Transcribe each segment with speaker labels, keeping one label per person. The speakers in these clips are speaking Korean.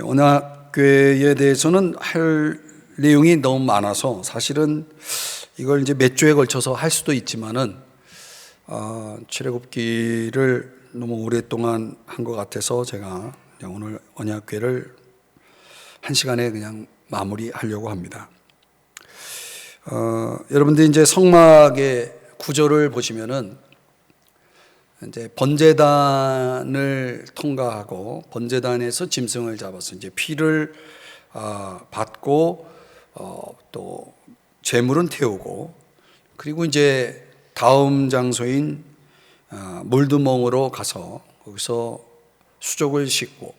Speaker 1: 언약궤에 대해서는 할 내용이 너무 많아서 사실은 이걸 이제 몇 주에 걸쳐서 할 수도 있지만은 출애굽기를 너무 오랫동안 한 것 같아서 제가 그냥 오늘 언약궤를 한 시간에 그냥 마무리하려고 합니다. 여러분들이 이제 성막의 구조를 보시면은 이제 번제단을 통과하고 번제단에서 짐승을 잡아서 이제 피를 받고 또 제물은 태우고, 그리고 이제 다음 장소인 물두멍으로 가서 거기서 수족을 씻고,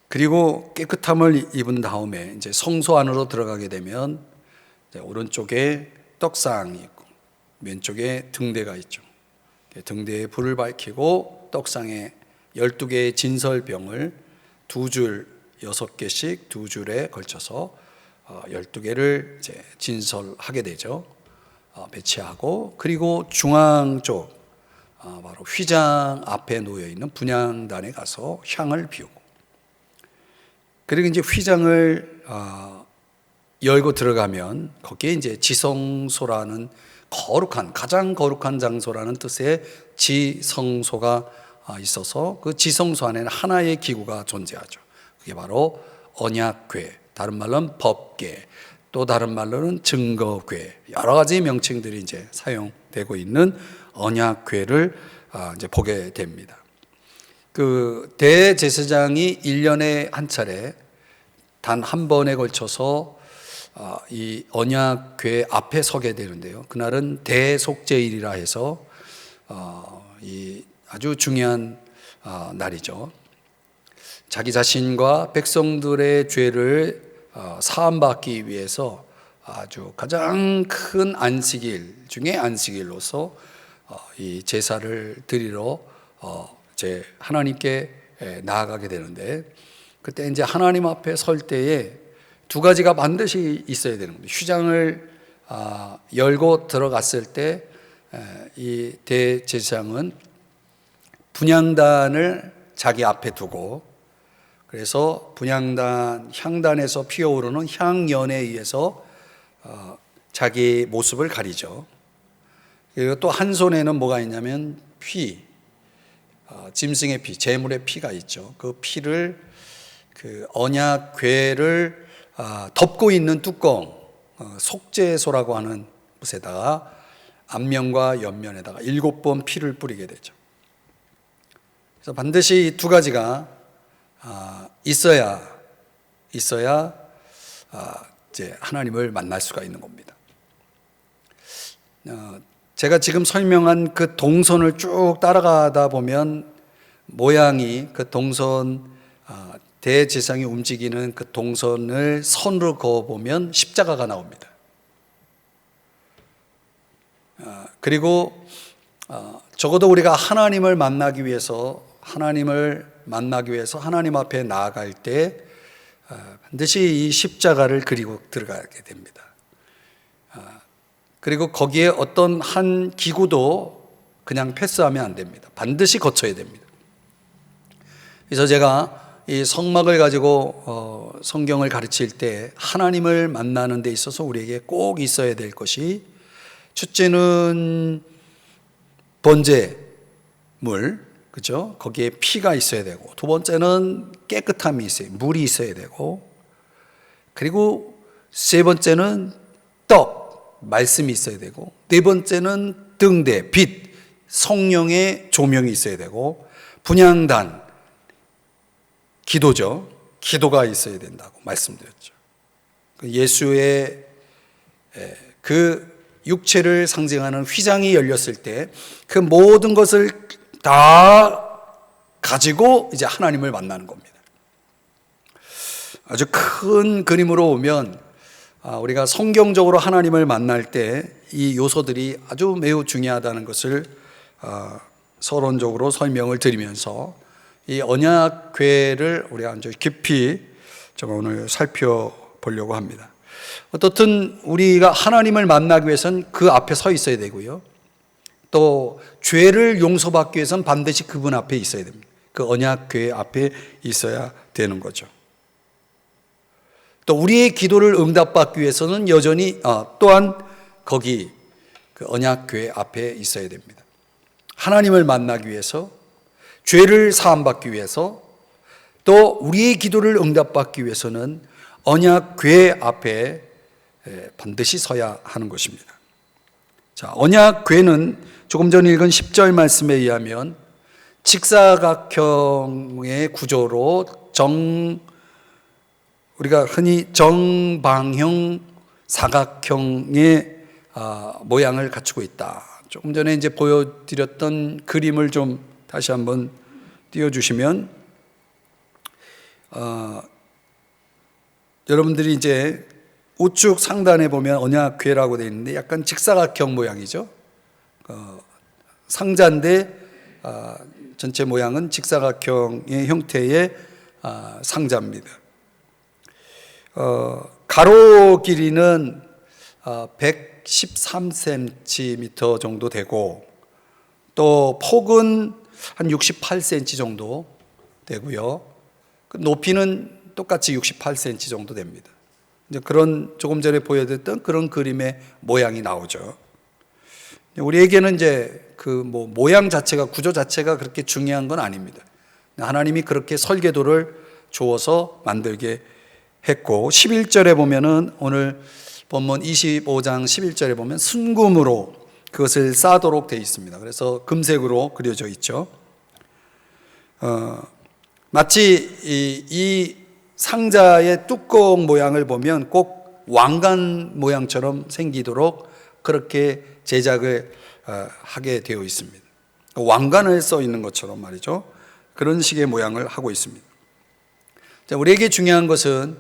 Speaker 1: 그리고 깨끗함을 입은 다음에 이제 성소 안으로 들어가게 되면 이제 오른쪽에 떡상이 있고 왼쪽에 등대가 있죠. 등대에 불을 밝히고 떡상에 12개의 진설병을 두 줄 6개씩 두 줄에 걸쳐서 12개를 이제 진설하게 되죠. 배치하고, 그리고 중앙 쪽 바로 휘장 앞에 놓여 있는 분향단에 가서 향을 피우고, 그리고 이제 휘장을 열고 들어가면 거기에 이제 지성소라는 가장 거룩한 장소라는 뜻의 지성소가 있어서 그 지성소 안에는 하나의 기구가 존재하죠. 그게 바로 언약궤, 다른 말로는 법궤, 또 다른 말로는 증거궤, 여러 가지 명칭들이 이제 사용되고 있는 언약궤를 이제 보게 됩니다. 그 대제사장이 1년에 한 차례 단 한 번에 걸쳐서 이 언약궤 앞에 서게 되는데요. 그날은 대속죄일이라 해서 이 아주 중요한 날이죠. 자기 자신과 백성들의 죄를 사함받기 위해서 아주 가장 큰 안식일 중에 안식일로서 이 제사를 드리러 이제 하나님께 나아가게 되는데, 그때 이제 하나님 앞에 설 때에 두 가지가 반드시 있어야 되는 겁니다. 휘장을 열고 들어갔을 때 이 대제사장은 분향단을 자기 앞에 두고, 그래서 분향단 향단에서 피어오르는 향연에 의해서 자기 모습을 가리죠. 그리고 또 한 손에는 뭐가 있냐면 피, 짐승의 피, 제물의 피가 있죠. 그 피를 그 언약궤를 덮고 있는 뚜껑, 속죄소라고 하는 곳에다가 앞면과 옆면에다가 7번 피를 뿌리게 되죠. 그래서 반드시 이 두 가지가 있어야 이제 하나님을 만날 수가 있는 겁니다. 제가 지금 설명한 그 동선을 쭉 따라가다 보면 모양이 그 동선, 대제사장이 움직이는 그 동선을 선으로 그어보면 십자가가 나옵니다. 그리고 적어도 우리가 하나님을 만나기 위해서 하나님 앞에 나아갈 때 반드시 이 십자가를 그리고 들어가게 됩니다. 그리고 거기에 어떤 한 기구도 그냥 패스하면 안 됩니다. 반드시 거쳐야 됩니다. 그래서 제가 이 성막을 가지고 성경을 가르칠 때 하나님을 만나는 데 있어서 우리에게 꼭 있어야 될 것이, 첫째는 번제물, 그죠? 거기에 피가 있어야 되고, 두 번째는 깨끗함이 있어야, 물이 있어야 되고, 그리고 세 번째는 떡, 말씀이 있어야 되고, 네 번째는 등대, 빛, 성령의 조명이 있어야 되고, 분향단, 기도죠. 기도가 있어야 된다고 말씀드렸죠. 예수의 그 육체를 상징하는 휘장이 열렸을 때 그 모든 것을 다 가지고 이제 하나님을 만나는 겁니다. 아주 큰 그림으로 보면 우리가 성경적으로 하나님을 만날 때 이 요소들이 아주 매우 중요하다는 것을 서론적으로 설명을 드리면서 이 언약궤를 우리가 아주 깊이 제가 오늘 살펴보려고 합니다. 어떻든 우리가 하나님을 만나기 위해서는 그 앞에 서 있어야 되고요. 또 죄를 용서받기 위해서는 반드시 그분 앞에 있어야 됩니다. 그 언약궤 앞에 있어야 되는 거죠. 또 우리의 기도를 응답받기 위해서는 여전히 또한 거기 그 언약궤 앞에 있어야 됩니다. 하나님을 만나기 위해서, 죄를 사함받기 위해서, 또 우리의 기도를 응답받기 위해서는 언약궤 앞에 반드시 서야 하는 것입니다. 자, 언약궤는 조금 전 읽은 10절 말씀에 의하면 직사각형의 구조로 우리가 흔히 정방형 사각형의 모양을 갖추고 있다. 조금 전에 이제 보여드렸던 그림을 좀 다시 한번 띄워주시면, 여러분들이 이제 우측 상단에 보면 언약궤라고 되어 있는데 약간 직사각형 모양이죠. 상자인데 전체 모양은 직사각형의 형태의 상자입니다. 가로 길이는 113cm 정도 되고, 또 폭은 한 68cm 정도 되고요. 높이는 똑같이 68cm 정도 됩니다. 이제 그런 조금 전에 보여드렸던 그런 그림의 모양이 나오죠. 우리에게는 이제 그 모양 자체가, 구조 자체가 그렇게 중요한 건 아닙니다. 하나님이 그렇게 설계도를 주어서 만들게 했고, 11절에 보면은 오늘 본문 25장 11절에 보면 순금으로 그것을 싸도록 되어 있습니다. 그래서 금색으로 그려져 있죠. 마치 이 상자의 뚜껑 모양을 보면 꼭 왕관 모양처럼 생기도록 그렇게 제작을 하게 되어 있습니다. 왕관을 써 있는 것처럼 말이죠. 그런 식의 모양을 하고 있습니다. 자, 우리에게 중요한 것은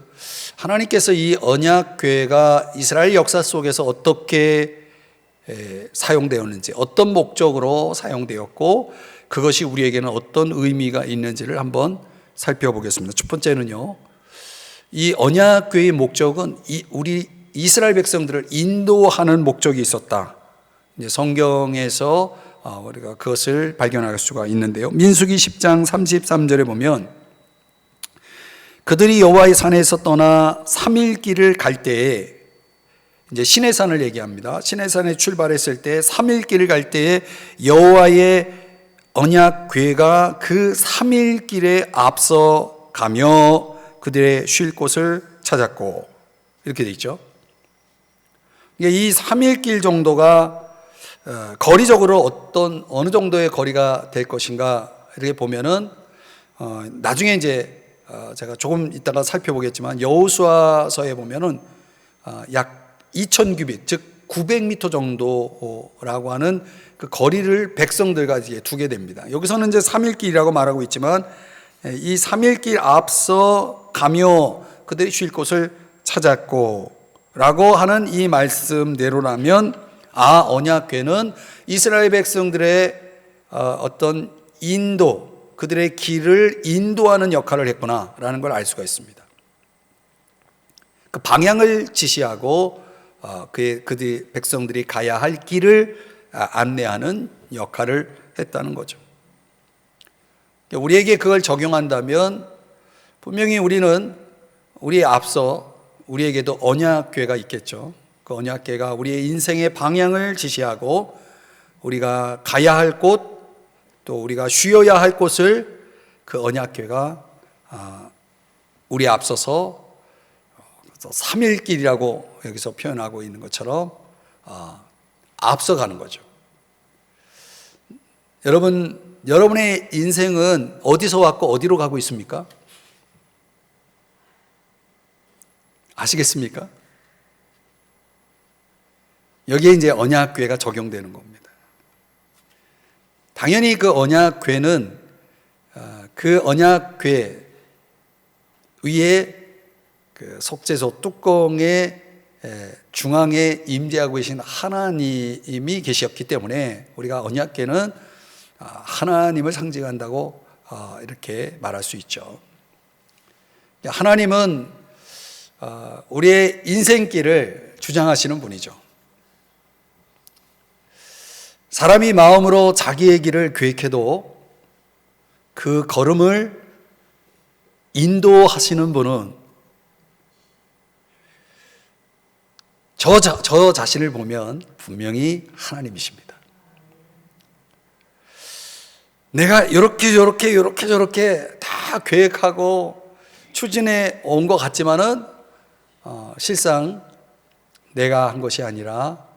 Speaker 1: 하나님께서 이 언약궤가 이스라엘 역사 속에서 어떻게 사용되었는지, 어떤 목적으로 사용되었고, 그것이 우리에게는 어떤 의미가 있는지를 한번 살펴보겠습니다. 첫 번째는요, 이 언약궤의 목적은 우리 이스라엘 백성들을 인도하는 목적이 있었다. 이제 성경에서 우리가 그것을 발견할 수가 있는데요. 민수기 10장 33절에 보면 그들이 여호와의 산에서 떠나 3일 길을 갈 때에, 이제 시내산을 얘기합니다. 시내산에 출발했을 때 3일 길을 갈 때에 여호와의 언약궤가 그 3일 길에 앞서 가며 그들의 쉴 곳을 찾았고, 이렇게 돼 있죠. 이 3일 길 정도가 거리적으로 어느 정도의 거리가 될 것인가 이렇게 보면은 나중에 이제 제가 조금 이따가 살펴보겠지만 여호수아서에 보면은 약 2000규빗, 즉 900m 정도라고 하는 그 거리를 백성들과 이제 두게 됩니다. 여기서는 이제 3일길이라고 말하고 있지만 이 3일길 앞서 가며 그들이 쉴 곳을 찾았고 라고 하는 이 말씀대로라면, 언약궤는 이스라엘 백성들의 어떤 인도, 그들의 길을 인도하는 역할을 했구나라는 걸 알 수가 있습니다. 그 방향을 지시하고 그들 백성들이 가야 할 길을 안내하는 역할을 했다는 거죠. 우리에게 그걸 적용한다면 분명히 우리의 앞서 우리에게도 언약궤가 있겠죠. 그 언약궤가 우리의 인생의 방향을 지시하고 우리가 가야 할 곳, 또 우리가 쉬어야 할 곳을 그 언약궤가 우리 앞서서 3일길이라고 여기서 표현하고 있는 것처럼 앞서가는 거죠. 여러분의 인생은 어디서 왔고 어디로 가고 있습니까? 아시겠습니까? 여기에 이제 언약궤가 적용되는 겁니다. 당연히 그 언약궤는 그 언약궤 위에 그 속죄소 뚜껑의 중앙에 임재하고 계신 하나님이 계셨기 때문에 우리가 언약궤는 하나님을 상징한다고 이렇게 말할 수 있죠. 하나님은 우리의 인생길을 주장하시는 분이죠. 사람이 마음으로 자기의 길을 계획해도 그 걸음을 인도하시는 분은 저 자신을 보면 분명히 하나님이십니다. 내가 이렇게 저렇게 다 계획하고 추진해 온 것 같지만은 실상 내가 한 것이 아니라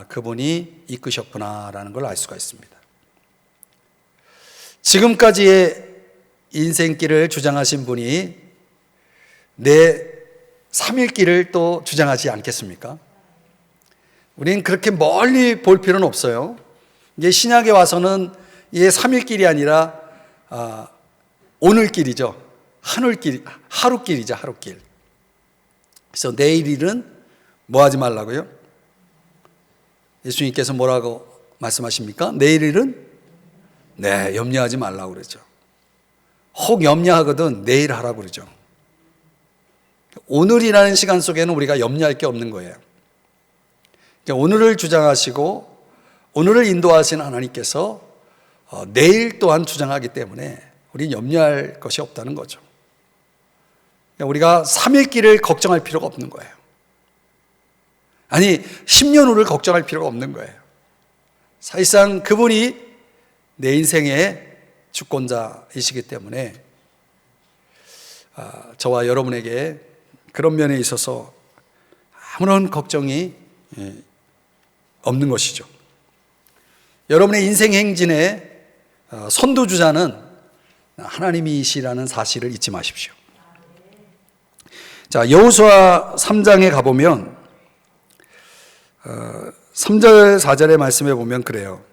Speaker 1: 그분이 이끄셨구나라는 걸 알 수가 있습니다. 지금까지의 인생길을 주장하신 분이 내 3일길을 또 주장하지 않겠습니까? 우리는 그렇게 멀리 볼 필요는 없어요. 이제 신약에 와서는 이게 3일길이 아니라 오늘길이죠. 하루길이죠. 하루길. 그래서 내일 일은 뭐 하지 말라고요? 예수님께서 뭐라고 말씀하십니까? 내일 일은 염려하지 말라고 그러죠. 혹 염려하거든 내일 하라고 그러죠. 오늘이라는 시간 속에는 우리가 염려할 게 없는 거예요. 그러니까 오늘을 주장하시고 오늘을 인도하신 하나님께서 내일 또한 주장하기 때문에 우리는 염려할 것이 없다는 거죠. 그러니까 우리가 3일 길을 걱정할 필요가 없는 거예요. 아니 10년 후를 걱정할 필요가 없는 거예요. 사실상 그분이 내 인생의 주권자이시기 때문에 저와 여러분에게 그런 면에 있어서 아무런 걱정이 없는 것이죠. 여러분의 인생 행진의 선두주자는 하나님이시라는 사실을 잊지 마십시오. 자, 여호수아 3장에 가보면 3절 4절의 말씀에 보면 그래요.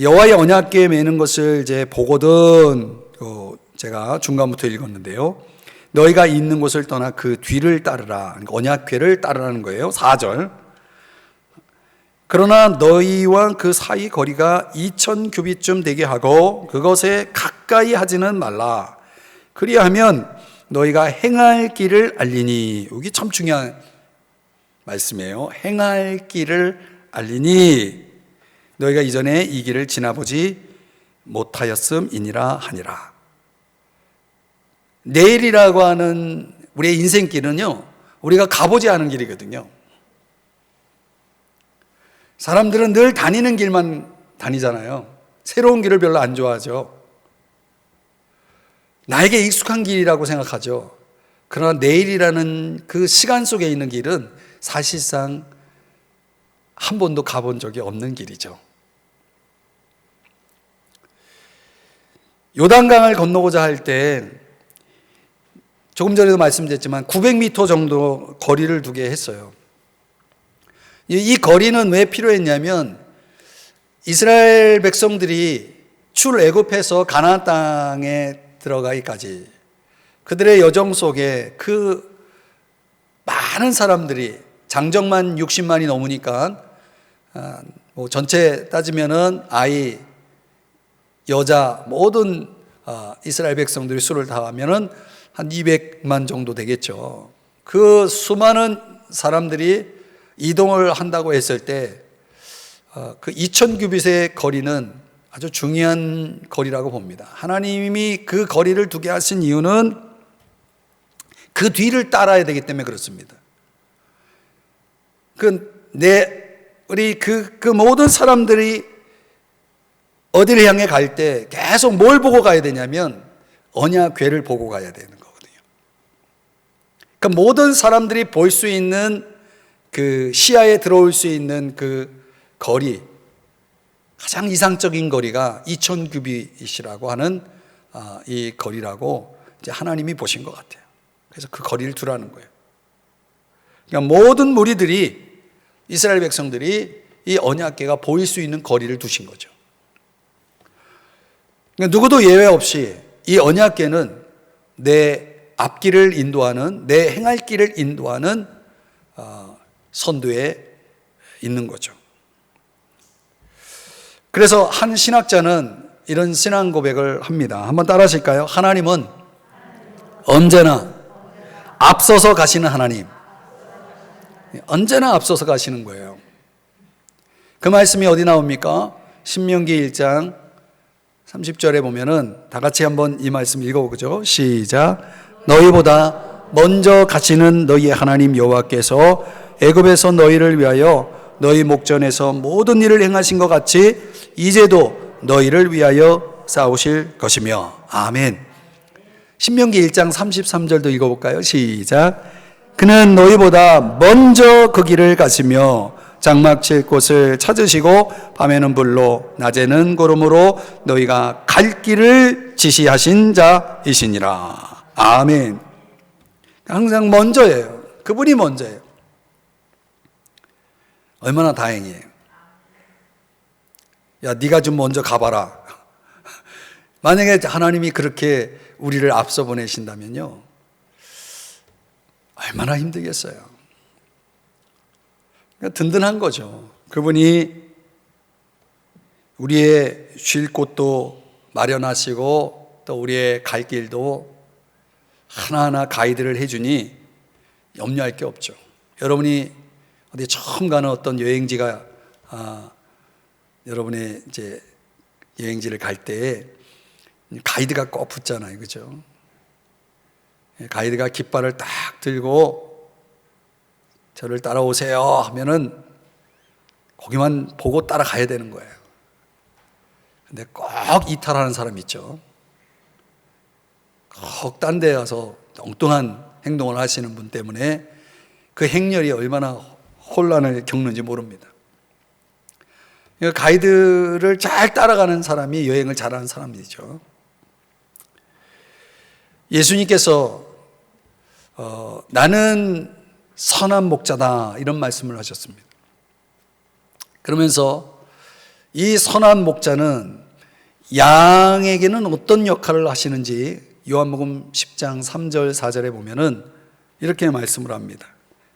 Speaker 1: 여호와의 언약궤에 매는 것을 이제 보거든, 제가 중간부터 읽었는데요. 너희가 있는 곳을 떠나 그 뒤를 따르라. 그러니까 언약궤를 따르라는 거예요. 4절. 그러나 너희와 그 사이 거리가 2000규빗쯤 되게 하고 그것에 가까이 하지는 말라. 그리하면 너희가 행할 길을 알리니. 여기 참 중요한 말씀이에요. 행할 길을 알리니 너희가 이전에 이 길을 지나보지 못하였음이니라 하니라. 내일이라고 하는 우리의 인생길은요, 우리가 가보지 않은 길이거든요. 사람들은 늘 다니는 길만 다니잖아요. 새로운 길을 별로 안 좋아하죠. 나에게 익숙한 길이라고 생각하죠. 그러나 내일이라는 그 시간 속에 있는 길은 사실상 한 번도 가본 적이 없는 길이죠. 요단강을 건너고자 할 때 조금 전에도 말씀드렸지만 900m 정도 거리를 두게 했어요. 이 거리는 왜 필요했냐면 이스라엘 백성들이 출애굽해서 가나안 땅에 들어가기까지 그들의 여정 속에 그 많은 사람들이 장정만 60만이 넘으니까 뭐 전체 따지면은 아이, 여자 모든 이스라엘 백성들이 수를 다 하면은 한 200만 정도 되겠죠. 그 수많은 사람들이 이동을 한다고 했을 때 그 2000규빗의 거리는 아주 중요한 거리라고 봅니다. 하나님이 그 거리를 두게 하신 이유는 그 뒤를 따라야 되기 때문에 그렇습니다. 우리 그 모든 사람들이 어디를 향해 갈 때 계속 뭘 보고 가야 되냐면 언약궤를 보고 가야 되는 거거든요. 그러니까 모든 사람들이 볼 수 있는 그 시야에 들어올 수 있는 그 거리, 가장 이상적인 거리가 2000규빗이라고 하는 이 거리라고 이제 하나님이 보신 것 같아요. 그래서 그 거리를 두라는 거예요. 그러니까 모든 무리들이, 이스라엘 백성들이 이 언약궤가 보일 수 있는 거리를 두신 거죠. 그러니까 누구도 예외 없이 이 언약궤는 내 앞길을 인도하는, 내 행할 길을 인도하는 선두에 있는 거죠. 그래서 한 신학자는 이런 신앙 고백을 합니다. 한번 따라 하실까요? 하나님은 언제나 앞서서 가시는 하나님. 언제나 앞서서 가시는 거예요. 그 말씀이 어디 나옵니까? 신명기 1장 30절에 보면은 다 같이 한번 이 말씀 읽어보죠. 시작. 너희보다 먼저 가시는 너희의 하나님 여호와께서 애굽에서 너희를 위하여 너희 목전에서 모든 일을 행하신 것 같이 이제도 너희를 위하여 싸우실 것이며. 아멘. 신명기 1장 33절도 읽어볼까요? 시작. 그는 너희보다 먼저 그 길을 가시며 장막 칠 곳을 찾으시고 밤에는 불로 낮에는 구름으로 너희가 갈 길을 지시하신 자이시니라. 아멘. 항상 먼저예요. 그분이 먼저예요. 얼마나 다행이에요. 야, 네가 좀 먼저 가봐라. 만약에 하나님이 그렇게 우리를 앞서 보내신다면요, 얼마나 힘들겠어요. 그러니까 든든한 거죠. 그분이 우리의 쉴 곳도 마련하시고 또 우리의 갈 길도 하나하나 가이드를 해주니 염려할 게 없죠. 여러분이 어디 처음 가는 어떤 여행지가 여러분의 이제 여행지를 갈 때에 가이드가 꼭 붙잖아요, 그죠? 가이드가 깃발을 딱 들고 저를 따라오세요 하면은 거기만 보고 따라가야 되는 거예요. 근데 꼭 이탈하는 사람 있죠. 꼭 딴 데 가서 엉뚱한 행동을 하시는 분 때문에 그 행렬이 얼마나 혼란을 겪는지 모릅니다. 가이드를 잘 따라가는 사람이 여행을 잘하는 사람이죠. 예수님께서 나는 선한 목자다 이런 말씀을 하셨습니다. 그러면서 이 선한 목자는 양에게는 어떤 역할을 하시는지 요한복음 10장 3절 4절에 보면은 이렇게 말씀을 합니다.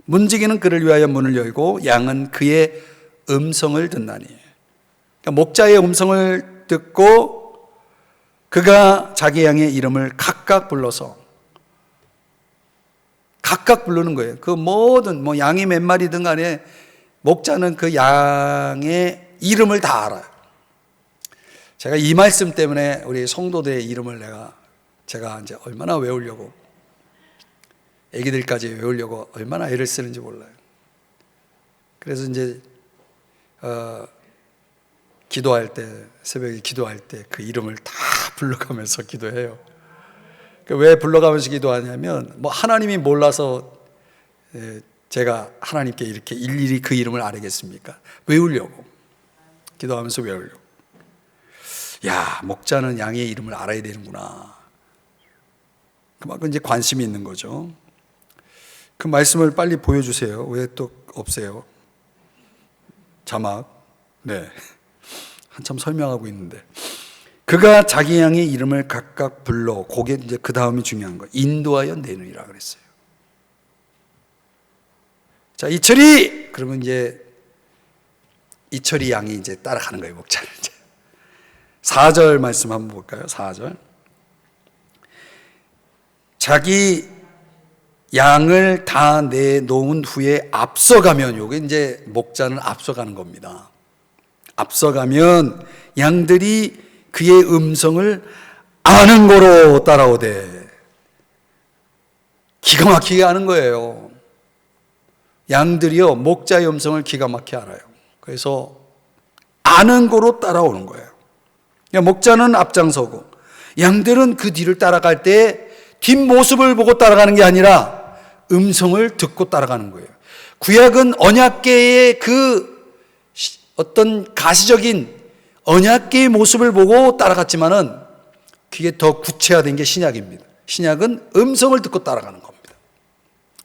Speaker 1: 문지기는 그를 위하여 문을 열고 양은 그의 음성을 듣나니. 그러니까 목자의 음성을 듣고 그가 자기 양의 이름을 각각 불러서 각각 부르는 거예요. 그 모든 양이 몇 마리든 간에 목자는 그 양의 이름을 다 알아요. 제가 이 말씀 때문에 우리 성도들의 이름을 제가 이제 얼마나 외우려고, 애기들까지 외우려고 얼마나 애를 쓰는지 몰라요. 그래서 이제 기도할 때, 새벽에 기도할 때 그 이름을 다 불러가면서 기도해요. 왜 불러가면서 기도하냐면 하나님이 몰라서 제가 하나님께 이렇게 일일이 그 이름을 알겠습니까? 외우려고, 기도하면서 외우려고. 야, 목자는 양의 이름을 알아야 되는구나. 그만큼 이제 관심이 있는 거죠. 그 말씀을 빨리 보여주세요. 왜 또 없어요? 자막. 네. 한참 설명하고 있는데. 그가 자기 양의 이름을 각각 불러, 그게 이제 그 다음이 중요한 거예요. 인도하여 내누이라 그랬어요. 자, 이철이! 그러면 이제 이철이 양이 이제 따라가는 거예요, 목자를. 4절 말씀 한번 볼까요? 4절. 자기 양을 다 내놓은 후에 앞서가면, 요게 이제 목자는 앞서가는 겁니다. 앞서가면 양들이 그의 음성을 아는 거로 따라오되. 기가 막히게 아는 거예요. 양들이요, 목자의 음성을 기가 막히게 알아요. 그래서 아는 거로 따라오는 거예요. 그러니까 목자는 앞장서고 양들은 그 뒤를 따라갈 때 뒷모습을 보고 따라가는 게 아니라 음성을 듣고 따라가는 거예요. 구약은 언약궤의 그 어떤 가시적인 언약궤의 모습을 보고 따라갔지만은 그게 더 구체화된 게 신약입니다. 신약은 음성을 듣고 따라가는 겁니다.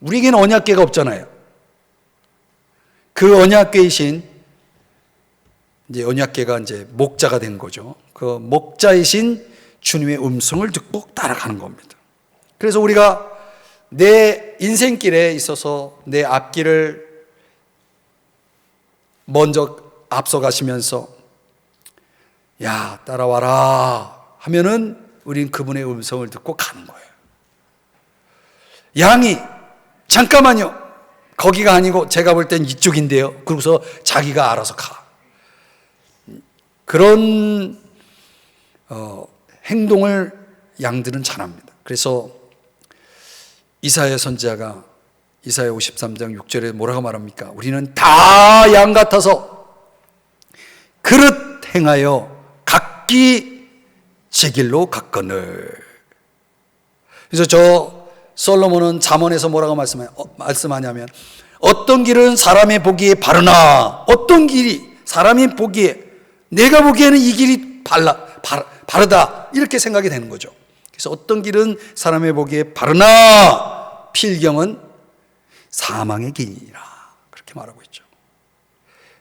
Speaker 1: 우리에게는 언약궤가 없잖아요. 그 언약궤이신 이제 언약궤가 이제 목자가 된 거죠. 그 목자이신 주님의 음성을 듣고 따라가는 겁니다. 그래서 우리가 내 인생길에 있어서 내 앞길을 먼저 앞서가시면서 야, 따라와라 하면은 우린 그분의 음성을 듣고 가는 거예요. 양이 잠깐만요, 거기가 아니고 제가 볼 땐 이쪽인데요. 그러고서 자기가 알아서 가. 그런 행동을 양들은 잘합니다. 그래서 이사야 선지자가 이사야 53장 6절에 뭐라고 말합니까? 우리는 다 양 같아서 그릇 행하여 각기 제 길로 갔거늘. 그래서 저 솔로몬은 잠언에서 뭐라고 말씀하냐면 어떤 길은 사람이 보기에 바르나 어떤 길이 사람이 보기에 내가 보기에는 이 길이 바르다 이렇게 생각이 되는 거죠. 그래서 어떤 길은 사람이 보기에 바르나 필경은 사망의 길이라 그렇게 말하고 있죠.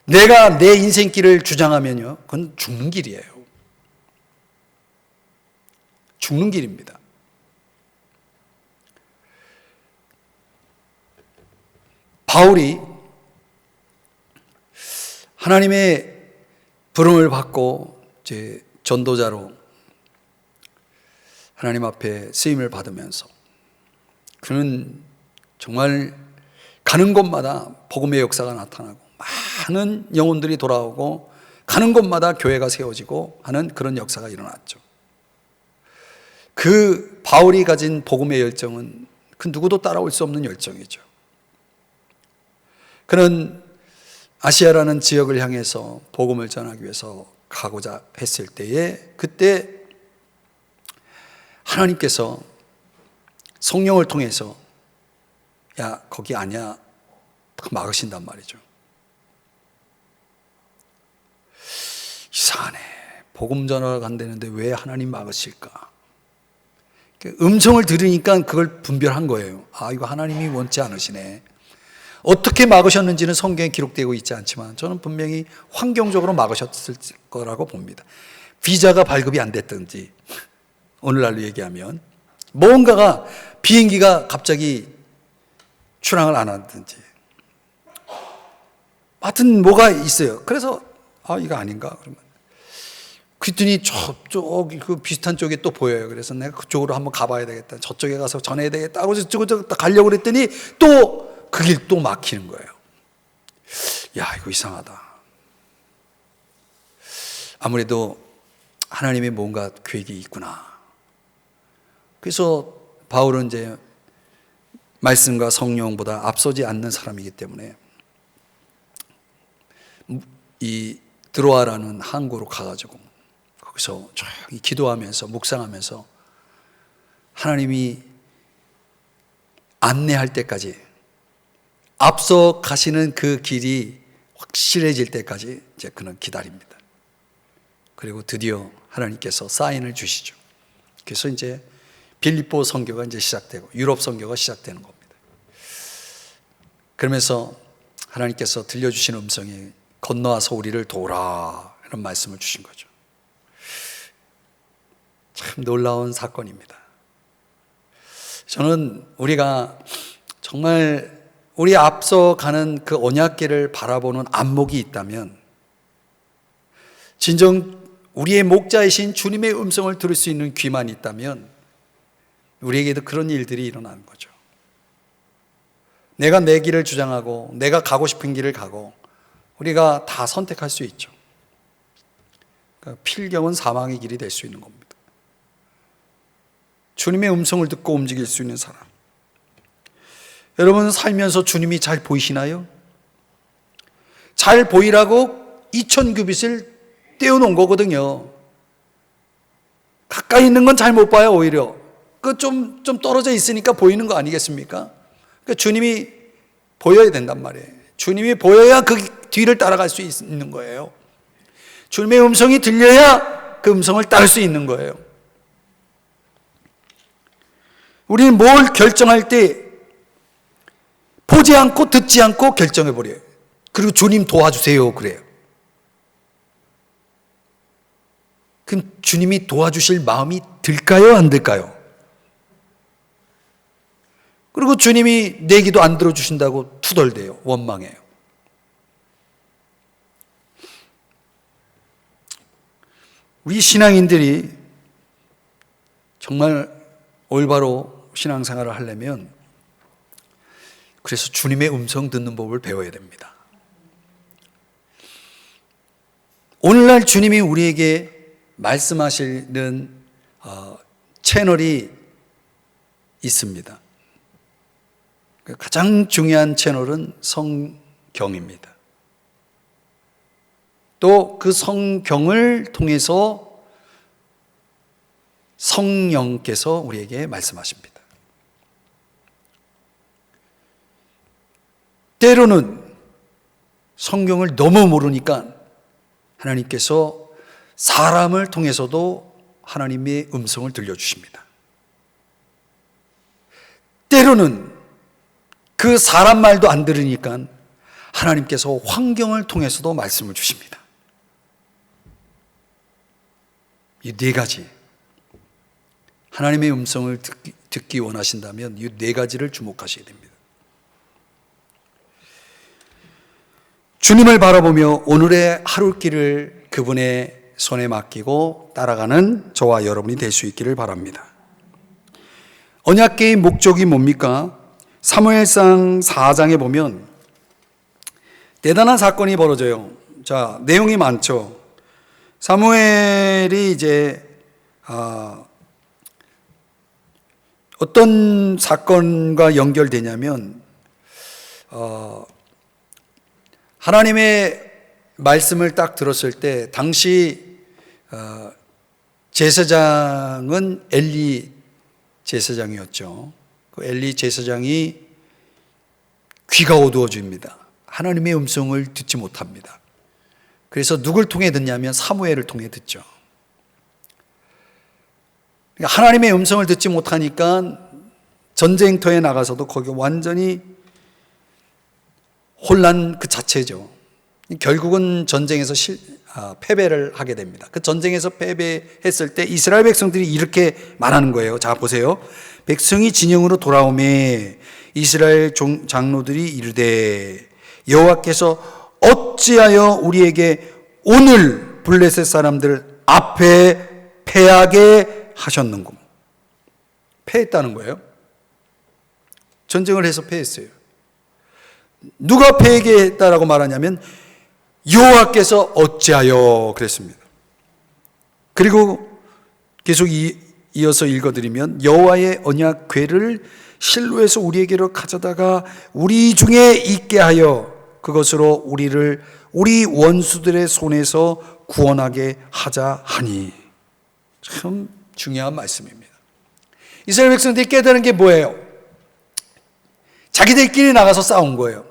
Speaker 1: 내가 내 인생길을 주장하면요, 그건 죽는 길이에요. 죽는 길입니다. 바울이 하나님의 부름을 받고 이제 전도자로 하나님 앞에 쓰임을 받으면서 그는 정말 가는 곳마다 복음의 역사가 나타나고 많은 영혼들이 돌아오고 가는 곳마다 교회가 세워지고 하는 그런 역사가 일어났죠. 그 바울이 가진 복음의 열정은 그 누구도 따라올 수 없는 열정이죠. 그는 아시아라는 지역을 향해서 복음을 전하기 위해서 가고자 했을 때에 그때 하나님께서 성령을 통해서 야 거기 아니야 딱 막으신단 말이죠. 이상하네. 복음 전하러 간다는데 왜 하나님 막으실까? 음성을 들으니까 그걸 분별한 거예요. 아 이거 하나님이 원치 않으시네. 어떻게 막으셨는지는 성경에 기록되고 있지 않지만 저는 분명히 환경적으로 막으셨을 거라고 봅니다. 비자가 발급이 안 됐든지 오늘날로 얘기하면 뭔가가 비행기가 갑자기 출항을 안 하든지 하여튼 뭐가 있어요. 그래서 아 이거 아닌가 그러면 그랬더니 저쪽 그 비슷한 쪽에 또 보여요. 그래서 내가 그쪽으로 한번 가봐야 되겠다. 저쪽에 가서 전해야 되겠다 하고 저쪽으로 가려고 그랬더니 또 그 길 또 막히는 거예요. 야 이거 이상하다. 아무래도 하나님의 뭔가 계획이 있구나. 그래서 바울은 이제 말씀과 성령보다 앞서지 않는 사람이기 때문에 이 드로아라는 항구로 가가지고 거기서 조용히 기도하면서 묵상하면서 하나님이 안내할 때까지 앞서 가시는 그 길이 확실해질 때까지 이제 그는 기다립니다. 그리고 드디어 하나님께서 사인을 주시죠. 그래서 이제 빌립보 선교가 이제 시작되고 유럽 선교가 시작되는 겁니다. 그러면서 하나님께서 들려주신 음성이 건너와서 우리를 도우라 이런 말씀을 주신 거죠. 참 놀라운 사건입니다. 저는 우리가 정말 우리 앞서 가는 그 언약궤를 바라보는 안목이 있다면 진정 우리의 목자이신 주님의 음성을 들을 수 있는 귀만 있다면 우리에게도 그런 일들이 일어나는 거죠. 내가 내 길을 주장하고 내가 가고 싶은 길을 가고 우리가 다 선택할 수 있죠. 그러니까 필경은 사망의 길이 될 수 있는 겁니다. 주님의 음성을 듣고 움직일 수 있는 사람. 여러분 살면서 주님이 잘 보이시나요? 잘 보이라고 2000규빗을 떼어놓은 거거든요. 가까이 있는 건 잘 못 봐요. 오히려 그 좀 떨어져 있으니까 보이는 거 아니겠습니까? 그러니까 주님이 보여야 된단 말이에요. 주님이 보여야 그 뒤를 따라갈 수 있는 거예요. 주님의 음성이 들려야 그 음성을 따를 수 있는 거예요. 우리는 뭘 결정할 때 보지 않고 듣지 않고 결정해버려요. 그리고 주님 도와주세요 그래요. 그럼 주님이 도와주실 마음이 들까요 안 들까요? 그리고 주님이 내 기도 안 들어주신다고 투덜대요. 원망해요. 우리 신앙인들이 정말 올바로 신앙생활을 하려면 그래서 주님의 음성 듣는 법을 배워야 됩니다. 오늘날 주님이 우리에게 말씀하시는 채널이 있습니다. 가장 중요한 채널은 성경입니다. 또 그 성경을 통해서 성령께서 우리에게 말씀하십니다. 때로는 성경을 너무 모르니까 하나님께서 사람을 통해서도 하나님의 음성을 들려주십니다. 때로는 그 사람 말도 안 들으니까 하나님께서 환경을 통해서도 말씀을 주십니다. 이 네 가지, 하나님의 음성을 듣기 원하신다면 이 네 가지를 주목하셔야 됩니다. 주님을 바라보며 오늘의 하루길을 그분의 손에 맡기고 따라가는 저와 여러분이 될 수 있기를 바랍니다. 언약궤의 목적이 뭡니까? 사무엘상 4장에 보면 대단한 사건이 벌어져요. 자, 내용이 많죠. 사무엘이 이제 어떤 사건과 연결되냐면 하나님의 말씀을 딱 들었을 때 당시 제사장은 엘리 제사장이었죠. 그 엘리 제사장이 귀가 어두워집니다. 하나님의 음성을 듣지 못합니다. 그래서 누굴 통해 듣냐면 사무엘을 통해 듣죠. 그러니까 하나님의 음성을 듣지 못하니까 전쟁터에 나가서도 거기 완전히 혼란 그 자체죠. 결국은 전쟁에서 패배를 하게 됩니다. 그 전쟁에서 패배했을 때 이스라엘 백성들이 이렇게 말하는 거예요. 자, 보세요. 백성이 진영으로 돌아오매 이스라엘 장로들이 이르되 여호와께서 어찌하여 우리에게 오늘 블레셋 사람들 앞에 패하게 하셨는고. 패했다는 거예요. 전쟁을 해서 패했어요. 누가 패하게 했다라고 말하냐면 여호와께서 어찌하여 그랬습니다. 그리고 계속 이어서 읽어드리면 여호와의 언약궤를 실로에서 우리에게로 가져다가 우리 중에 있게 하여 그것으로 우리를 우리 원수들의 손에서 구원하게 하자 하니. 참 중요한 말씀입니다. 이스라엘 백성들이 깨달은 게 뭐예요? 자기들끼리 나가서 싸운 거예요.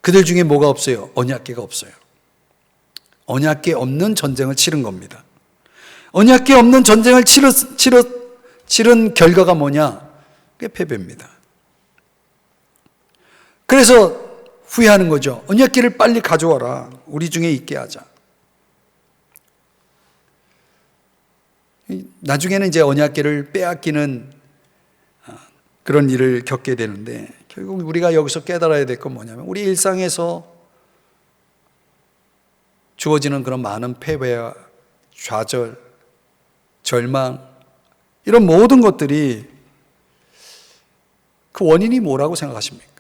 Speaker 1: 그들 중에 뭐가 없어요? 언약궤가 없어요. 언약궤 없는 전쟁을 치른 겁니다. 언약궤 없는 전쟁을 치른 결과가 뭐냐? 그게 패배입니다. 그래서 후회하는 거죠. 언약궤를 빨리 가져와라. 우리 중에 있게 하자. 나중에는 이제 언약궤를 빼앗기는 그런 일을 겪게 되는데 결국 우리가 여기서 깨달아야 될 건 뭐냐면 우리 일상에서 주어지는 그런 많은 패배와 좌절, 절망 이런 모든 것들이 그 원인이 뭐라고 생각하십니까?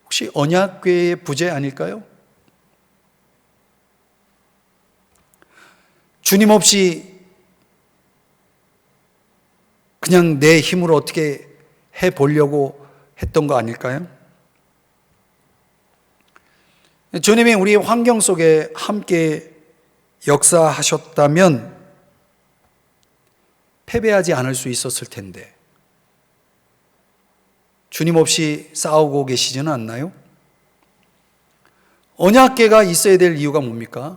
Speaker 1: 혹시 언약궤의 부재 아닐까요? 주님 없이 그냥 내 힘으로 어떻게 해보려고 했던 거 아닐까요? 주님이 우리 환경 속에 함께 역사하셨다면 패배하지 않을 수 있었을 텐데 주님 없이 싸우고 계시지는 않나요? 언약궤가 있어야 될 이유가 뭡니까?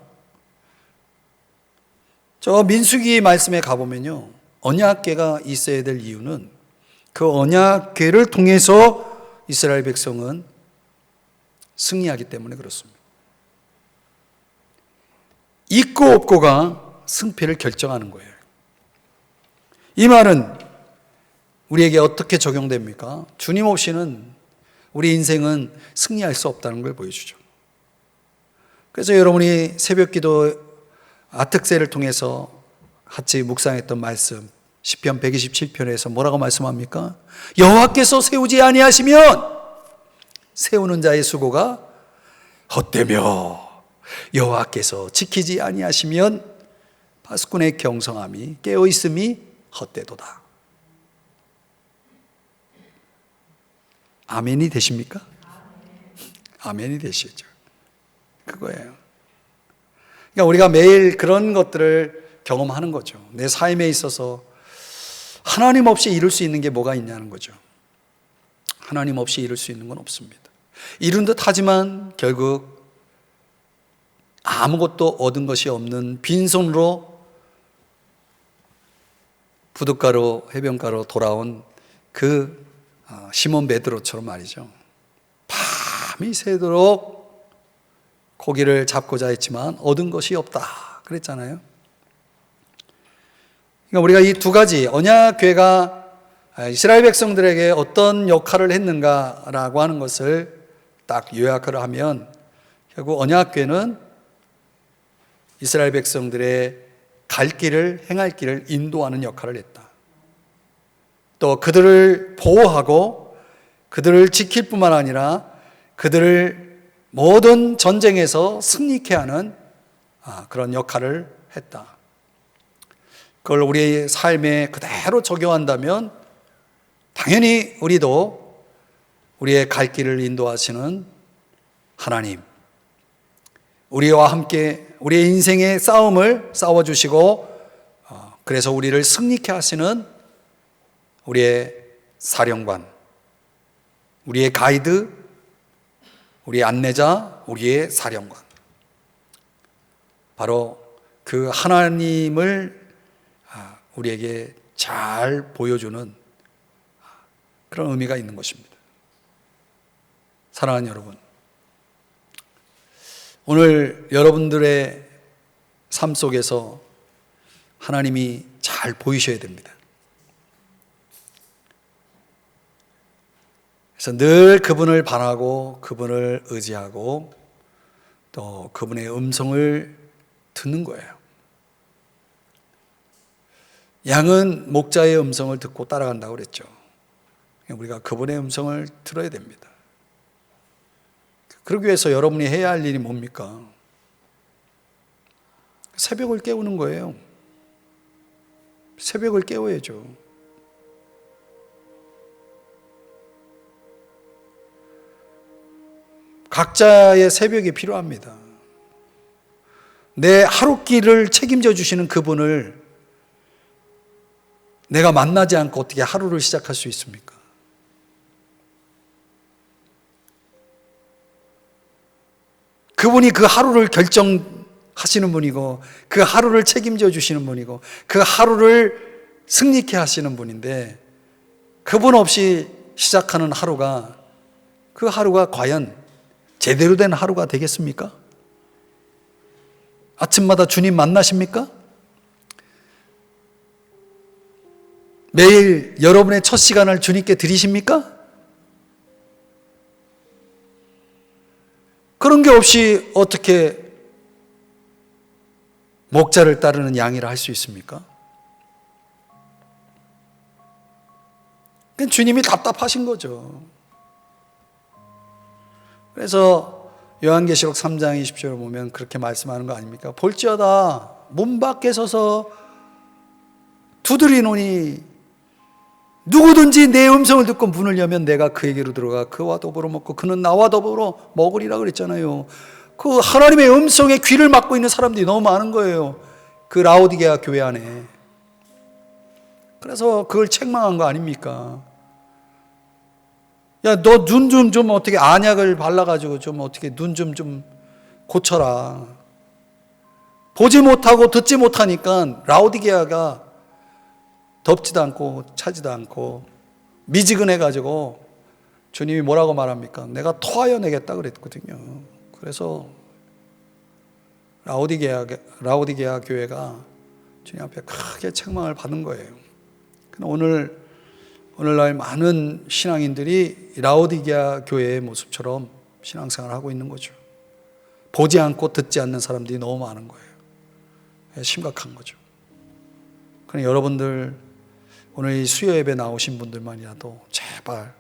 Speaker 1: 저 민수기 말씀에 가보면요, 언약궤가 있어야 될 이유는 그 언약궤를 통해서 이스라엘 백성은 승리하기 때문에 그렇습니다. 있고 없고가 승패를 결정하는 거예요. 이 말은 우리에게 어떻게 적용됩니까? 주님 없이는 우리 인생은 승리할 수 없다는 걸 보여주죠. 그래서 여러분이 새벽기도 아특세를 통해서 같이 묵상했던 말씀 시편 127편에서 뭐라고 말씀합니까? 여호와께서 세우지 아니하시면 세우는 자의 수고가 헛되며 여호와께서 지키지 아니하시면 파수꾼의 경성함이 깨어있음이 헛되도다. 아멘이 되십니까? 아멘이 되시죠. 그거예요. 그러니까 우리가 매일 그런 것들을 경험하는 거죠. 내 삶에 있어서 하나님 없이 이룰 수 있는 게 뭐가 있냐는 거죠. 하나님 없이 이룰 수 있는 건 없습니다. 이룬 듯 하지만 결국 아무것도 얻은 것이 없는 빈손으로 부둣가로 해변가로 돌아온 그 시몬 베드로처럼 말이죠. 밤이 새도록 고기를 잡고자 했지만 얻은 것이 없다 그랬잖아요. 그러니까 우리가 이 두 가지 언약궤가 이스라엘 백성들에게 어떤 역할을 했는가라고 하는 것을 딱 요약을 하면 결국 언약궤는 이스라엘 백성들의 갈 길을 행할 길을 인도하는 역할을 했다. 또 그들을 보호하고 그들을 지킬 뿐만 아니라 그들을 모든 전쟁에서 승리케 하는 그런 역할을 했다. 그걸 우리의 삶에 그대로 적용한다면 당연히 우리도 우리의 갈 길을 인도하시는 하나님, 우리와 함께 우리의 인생의 싸움을 싸워주시고 그래서 우리를 승리케 하시는 우리의 사령관, 우리의 가이드, 우리의 안내자, 우리의 사령관, 바로 그 하나님을 우리에게 잘 보여주는 그런 의미가 있는 것입니다. 사랑하는 여러분, 오늘 여러분들의 삶 속에서 하나님이 잘 보이셔야 됩니다. 그래서 늘 그분을 바라고 그분을 의지하고 또 그분의 음성을 듣는 거예요. 양은 목자의 음성을 듣고 따라간다고 그랬죠. 우리가 그분의 음성을 들어야 됩니다. 그러기 위해서 여러분이 해야 할 일이 뭡니까? 새벽을 깨우는 거예요. 새벽을 깨워야죠. 각자의 새벽이 필요합니다. 내 하루길을 책임져 주시는 그분을 내가 만나지 않고 어떻게 하루를 시작할 수 있습니까? 그분이 그 하루를 결정하시는 분이고 그 하루를 책임져 주시는 분이고 그 하루를 승리케 하시는 분인데 그분 없이 시작하는 하루가 그 하루가 과연 제대로 된 하루가 되겠습니까? 아침마다 주님 만나십니까? 매일 여러분의 첫 시간을 주님께 드리십니까? 그런 게 없이 어떻게 목자를 따르는 양이라 할 수 있습니까? 주님이 답답하신 거죠. 그래서 요한계시록 3장 20절을 보면 그렇게 말씀하는 거 아닙니까? 볼지어다 문 밖에 서서 두드리노니 누구든지 내 음성을 듣고 문을 여면 내가 그에게로 들어가 그와 더불어 먹고 그는 나와 더불어 먹으리라 그랬잖아요. 그 하나님의 음성에 귀를 막고 있는 사람들이 너무 많은 거예요. 그 라오디게아 교회 안에. 그래서 그걸 책망한 거 아닙니까? 야, 너 눈 좀 어떻게 안약을 발라가지고 좀 어떻게 눈 좀 고쳐라. 보지 못하고 듣지 못하니까 라오디게아가 덥지도 않고 차지도 않고 미지근해가지고 주님이 뭐라고 말합니까? 내가 토하여 내겠다 그랬거든요. 그래서 라오디게아 교회가 주님 앞에 크게 책망을 받은 거예요. 오늘날 많은 신앙인들이 라오디게아 교회의 모습처럼 신앙생활을 하고 있는 거죠. 보지 않고 듣지 않는 사람들이 너무 많은 거예요. 심각한 거죠. 그러니 여러분들 오늘 이 수요 예배 나오신 분들만이라도 제발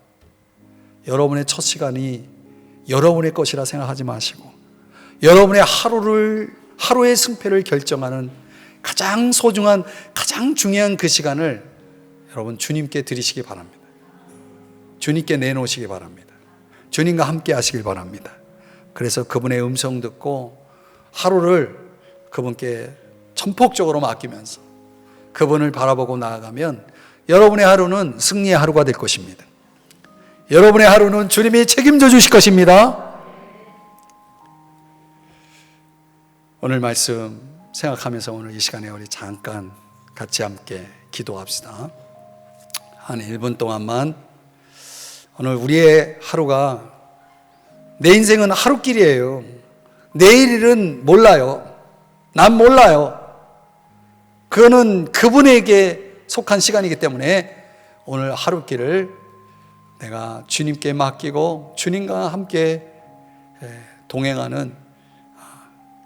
Speaker 1: 여러분의 첫 시간이 여러분의 것이라 생각하지 마시고 여러분의 하루의 승패를 결정하는 가장 소중한, 가장 중요한 그 시간을 여러분 주님께 드리시기 바랍니다. 주님께 내놓으시기 바랍니다. 주님과 함께 하시길 바랍니다. 그래서 그분의 음성 듣고 하루를 그분께 전폭적으로 맡기면서 그분을 바라보고 나아가면 여러분의 하루는 승리의 하루가 될 것입니다. 여러분의 하루는 주님이 책임져 주실 것입니다. 오늘 말씀 생각하면서 오늘 이 시간에 우리 잠깐 같이 함께 기도합시다. 한 1분 동안만. 오늘 우리의 하루가, 내 인생은 하루길이에요. 내일 일은 몰라요. 난 몰라요. 그거는 그분에게 속한 시간이기 때문에 오늘 하루길을 내가 주님께 맡기고 주님과 함께 동행하는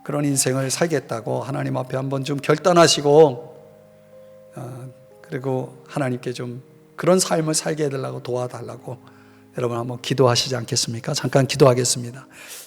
Speaker 1: 그런 인생을 살겠다고 하나님 앞에 한번 좀 결단하시고, 그리고 하나님께 좀 그런 삶을 살게 해달라고 도와달라고 여러분 한번 기도하시지 않겠습니까? 잠깐 기도하겠습니다.